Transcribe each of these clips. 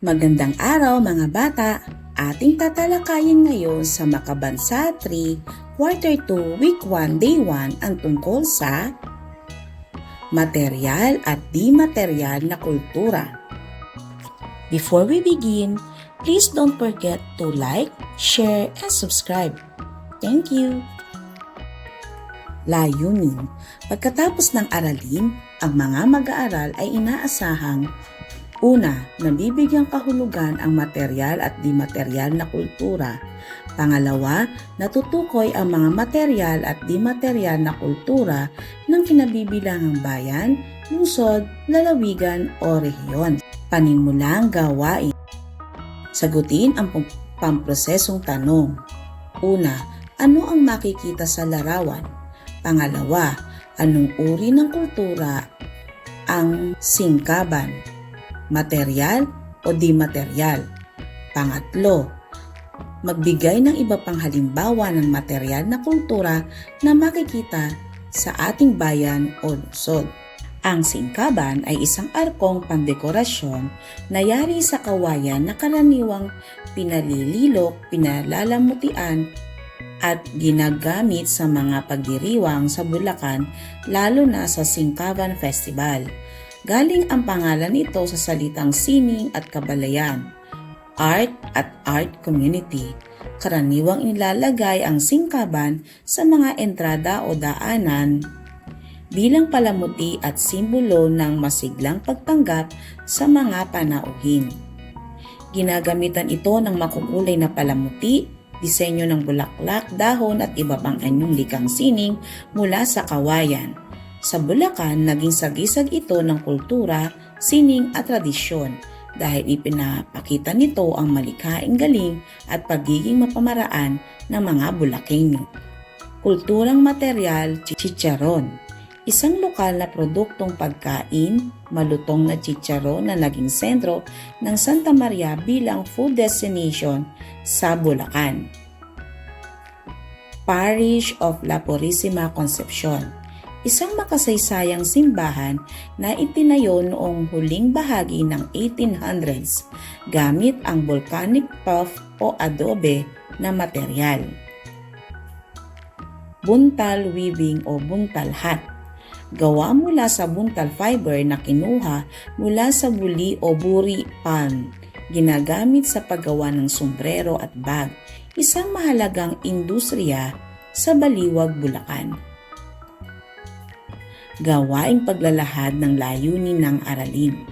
Magandang araw mga bata! Ating tatalakayin ngayon sa Makabansa 3, Quarter 2, Week 1, Day 1 ang tungkol sa material at di material na kultura. Before we begin, please don't forget to like, share, and subscribe. Thank you! Layunin. Pagkatapos ng aralin, ang mga mag-aaral ay inaasahang una, nabibigyang kahulugan ang material at di material na kultura. Pangalawa, natutukoy ang mga material at di material na kultura ng kinabibilangang bayan, lungsod, lalawigan o rehiyon. Panimulang gawain. Sagutin ang pamprosesong tanong. Una, ano ang makikita sa larawan? Pangalawa, anong uri ng kultura ang singkaban? Material o di material? Pangatlo, magbigay ng iba pang halimbawa ng material na kultura na makikita sa ating bayan o lungsod. Ang singkaban ay isang arkong pandekorasyon na yari sa kawayan na karaniwang pinalililok, pinalalamutian at ginagamit sa mga pagdiriwang sa Bulacan, lalo na sa Singkaban Festival. Galing ang pangalan nito sa salitang sining at kabalayan, art at art community. Karaniwang nilalagay ang singkaban sa mga entrada o daanan bilang palamuti at simbolo ng masiglang pagtanggap sa mga panauhin. Ginagamitan ito ng makukulay na palamuti, disenyo ng bulaklak, dahon at iba pang anyong likang sining mula sa kawayan. Sa Bulacan, naging sagisag ito ng kultura, sining at tradisyon dahil ipinapakita nito ang malikhaing galing at pagiging mapamaraan ng mga Bulakenyo. Kulturang material, chicharon. Isang lokal na produktong pagkain, malutong na chicharon na naging sentro ng Santa Maria bilang food destination sa Bulacan. Parish of La Purísima Concepcion. Isang makasaysayang simbahan na itinayo noong huling bahagi ng 1800s gamit ang volcanic tuff o adobe na material. Buntal weaving o buntal hat. Gawa mula sa buntal fiber na kinuha mula sa buli o buri palm. Ginagamit sa paggawa ng sombrero at bag. Isang mahalagang industriya sa Baliwag, Bulacan. Gawaing paglalahad ng layunin ng aralin.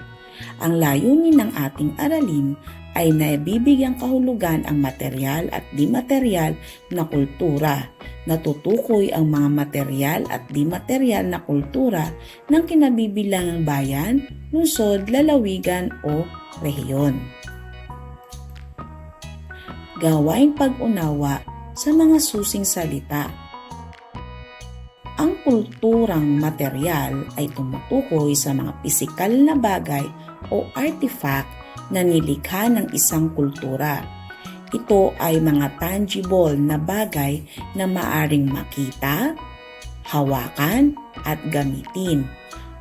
Ang layunin ng ating aralin ay nabibigyang kahulugan ang material at di material na kultura. Natutukoy ang mga material at di material na kultura ng kinabibilangang bayan, lungsod, lalawigan o rehiyon. Gawaing pag-unawa sa mga susing salita. Ang kulturang material ay tumutukoy sa mga pisikal na bagay o artifact na nilikha ng isang kultura. Ito ay mga tangible na bagay na maaring makita, hawakan at gamitin.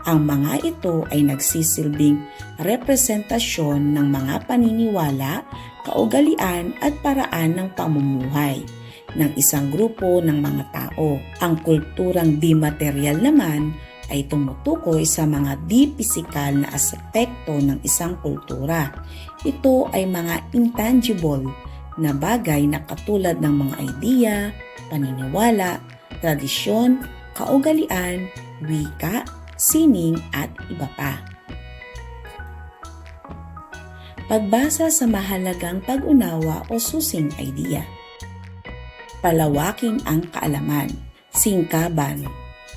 Ang mga ito ay nagsisilbing representasyon ng mga paniniwala, kaugalian at paraan ng pamumuhay ng isang grupo ng mga tao. Ang kulturang di material naman ay tumutukoy sa mga di pisikal na aspekto ng isang kultura. Ito ay mga intangible na bagay na katulad ng mga idea, paniniwala, tradisyon, kaugalian, wika, sining at iba pa. Pagbasa sa mahalagang pag-unawa o susing idea. Palawaking ang kaalaman. Singkaban.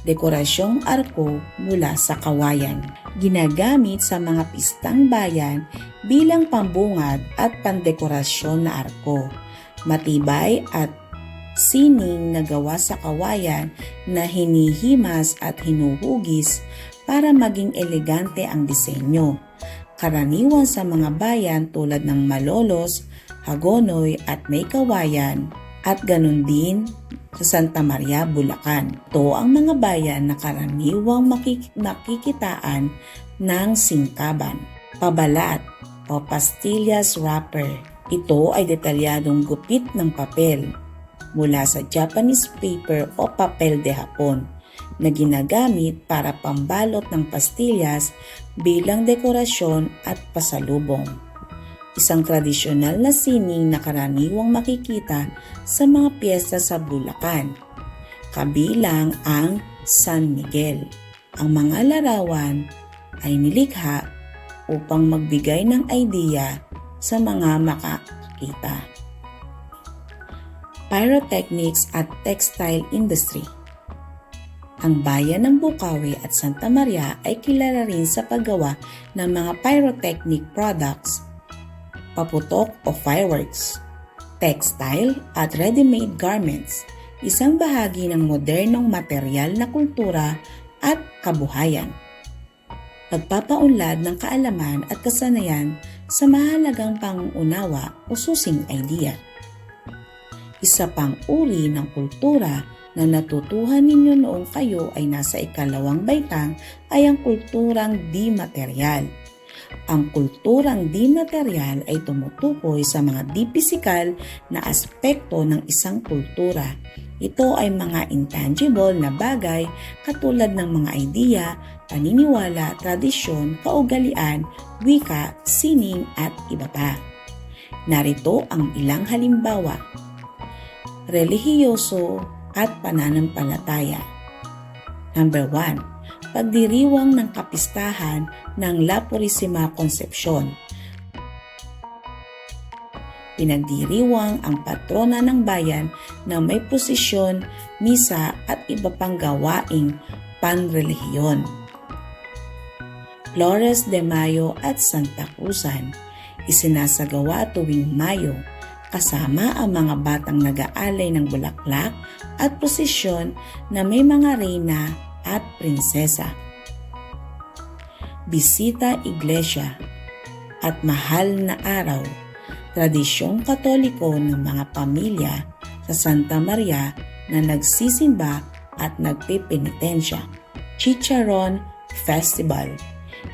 Dekorasyong arko mula sa kawayan. Ginagamit sa mga pistang bayan bilang pambungad at pandekorasyon na arko. Matibay at sining na gawa sa kawayan na hinihimas at hinuhugis para maging elegante ang disenyo. Karaniwan sa mga bayan tulad ng Malolos, Hagonoy at May Kawayan at ganun din sa Santa Maria, Bulacan. Ito ang mga bayan na karaniwang makikitaan ng singkaban. Pabalat. o pastillas wrapper. Ito ay detalyadong gupit ng papel mula sa Japanese paper o papel de Hapon na ginagamit para pambalot ng pastillas bilang dekorasyon at pasalubong. Isang tradisyonal na sining na karaniwang makikita sa mga piyesta sa Bulacan, kabilang ang San Miguel. Ang mga larawan ay nilikha upang magbigay ng idea sa mga makakita. Pyrotechnics at Textile Industry. Ang bayan ng Bukawi at Santa Maria ay kilala rin sa paggawa ng mga pyrotechnic products, paputok o fireworks, textile at ready-made garments, isang bahagi ng modernong materyal na kultura at kabuhayan. Pagpapaunlad ng kaalaman at kasanayan sa mahalagang pangunawa o susing idea. Isa pang uri ng kultura na natutuhan ninyo noong kayo ay nasa ikalawang baitang ay ang kulturang di-materyal. Ang kulturang di-materyal ay tumutukoy sa mga di-pisikal na aspekto ng isang kultura. Ito ay mga intangible na bagay katulad ng mga idea, paniniwala, tradisyon, kaugalian, wika, sining at iba pa. Narito ang ilang halimbawa. Relihiyoso at pananampalataya. Number 1. Pagdiriwang ng kapistahan ng La Purisima Concepcion. Pinagdiriwang ang patrona ng bayan na may prosesyon, misa at iba pang gawaing panrelihiyon. Flores de Mayo at Santa Cruzan, isinasagawa tuwing Mayo, kasama ang mga batang nag-aalay ng bulaklak at prosesyon na may mga reyna at prinsesa. Bisita Iglesia at Mahal na Araw, tradisyong Katoliko ng mga pamilya sa Santa Maria na nagsisimba at nagpipenitensya. Chicharon Festival.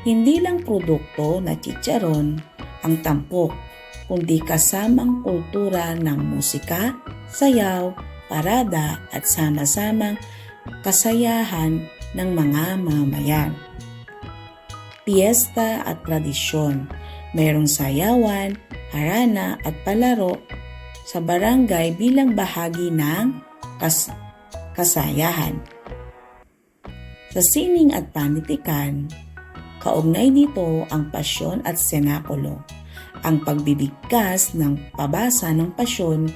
Hindi lang produkto na chicharon ang tampok, kundi kasamang kultura ng musika, sayaw, parada at sama-samang kasayahan ng mga mamayan. Piyesta at tradisyon. Mayroong sayawan, harana at palaro sa barangay bilang bahagi ng kasayahan. Sa sining at panitikan, kaugnay dito ang pasyon at senakulo, ang pagbibigkas ng pabasa ng pasyon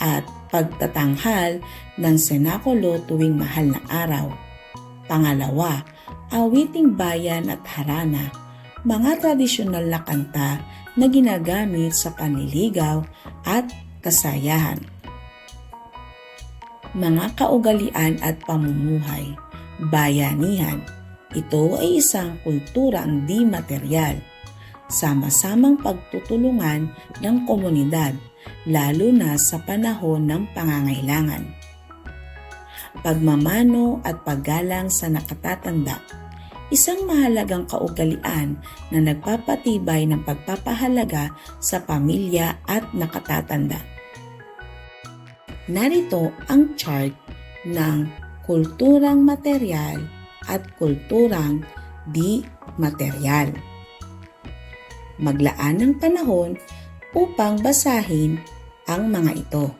at pagtatanghal ng senakulo tuwing mahal na araw. Pangalawa, awiting bayan at harana, mga tradisyonal na kanta na ginagamit sa panliligaw at kasayahan. Mga kaugalian at pamumuhay, bayanihan. Ito ay isang kulturang di-materyal, sama-samang pagtutulungan ng komunidad, lalo na sa panahon ng pangangailangan. Pagmamano at paggalang sa nakatatanda, isang mahalagang kaugalian na nagpapatibay ng pagpapahalaga sa pamilya at nakatatanda. Narito ang chart ng kulturang materyal at kulturang di-materyal. Maglaan ng panahon upang basahin ang mga ito.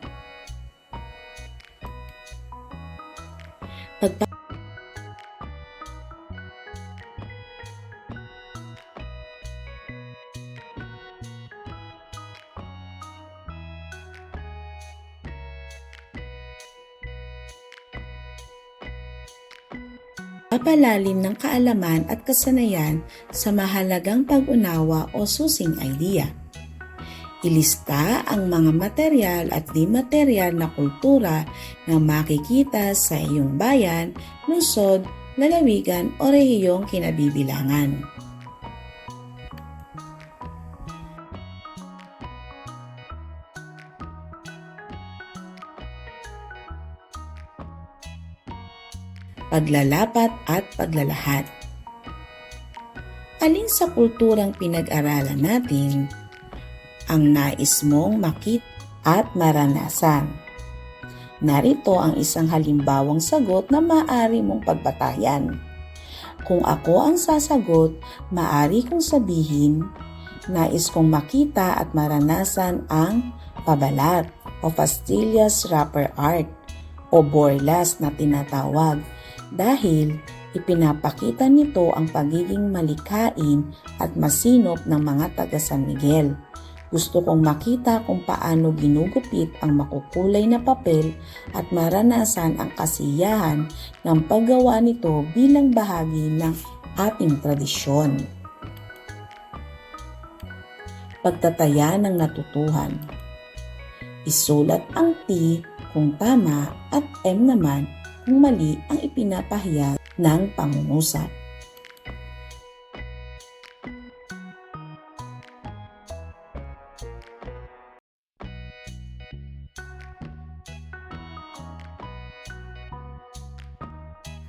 Papalalim ng kaalaman at kasanayan sa mahalagang pag-unawa o susing idea. Ilista ang mga materyal at di-materyal na kultura na makikita sa iyong bayan, lungsod, lalawigan o rehiyong kinabibilangan. Paglalapat at paglalahad. Alin sa kulturang pinag-aralan natin ang nais mong makita at maranasan? Narito ang isang halimbawang sagot na maaari mong pagbatayan. Kung ako ang sasagot, maaari kong sabihin, nais kong makita at maranasan ang pabalat o pastillas wrapper art o borlas na tinatawag dahil ipinapakita nito ang pagiging malikhain at masinop ng mga taga San Miguel. Gusto kong makita kung paano ginugupit ang makukulay na papel at maranasan ang kasiyahan ng paggawa nito bilang bahagi ng ating tradisyon. Pagtataya ng natutuhan. Isulat ang T kung tama at M naman kung mali ang ipinapahayag ng pangungusap.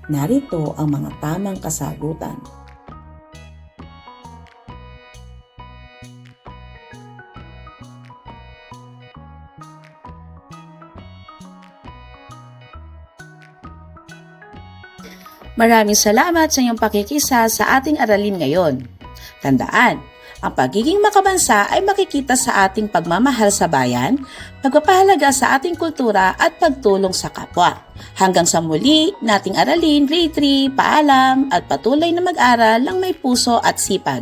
Narito ang mga tamang kasagutan. Maraming salamat sa iyong pakikisa sa ating aralin ngayon. Tandaan, ang pagiging makabansa ay makikita sa ating pagmamahal sa bayan, pagpapahalaga sa ating kultura at pagtulong sa kapwa. Hanggang sa muli, nating aralin, grade 3, paalam at patuloy na mag-aral ng may puso at sipag.